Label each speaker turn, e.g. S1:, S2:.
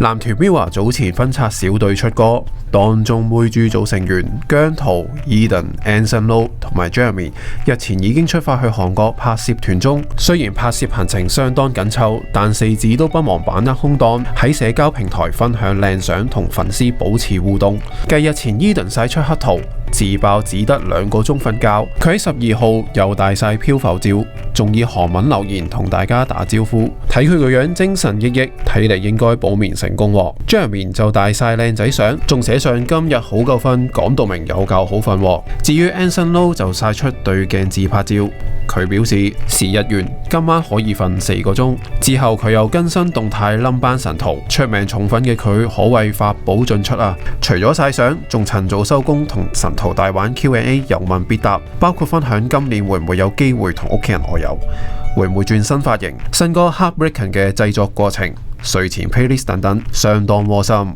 S1: 男團 MIRROR 早前分拆小隊出歌，當中妹豬組成員姜濤、Eden、Anson Lo 同埋 Jeremy 日前已經出發去韓國拍攝團中。雖然拍攝行程相當緊湊，但四子都不忘把握空檔，喺社交平台分享靚相同粉絲保持互動。繼日前 Eden 曬出黑圖，自爆只得2個鐘瞓覺，佢喺12號又大曬漂浮照，仲以韓文留言同大家打招呼。睇佢個樣精神奕奕，睇嚟應該補眠成功喎。Jeremy 就大曬靚仔相，仲寫上今日好夠瞓，講到明有覺好瞓喎。至於 Anson Lo 就曬出對鏡自拍照，佢表示時日完，今晚可以瞓4個鐘。之後佢又更新動態冧班神圖，出名寵粉嘅佢可謂法寶盡出啊！除咗曬相，仲趁早收工同神圖大玩 Q&A 有問必答，包括分享今年會唔會有機會同屋企人外遊，會唔會轉新髮型，新歌 Heartbreaking 嘅製作過程、睡前 playlist 等等，相當窩心。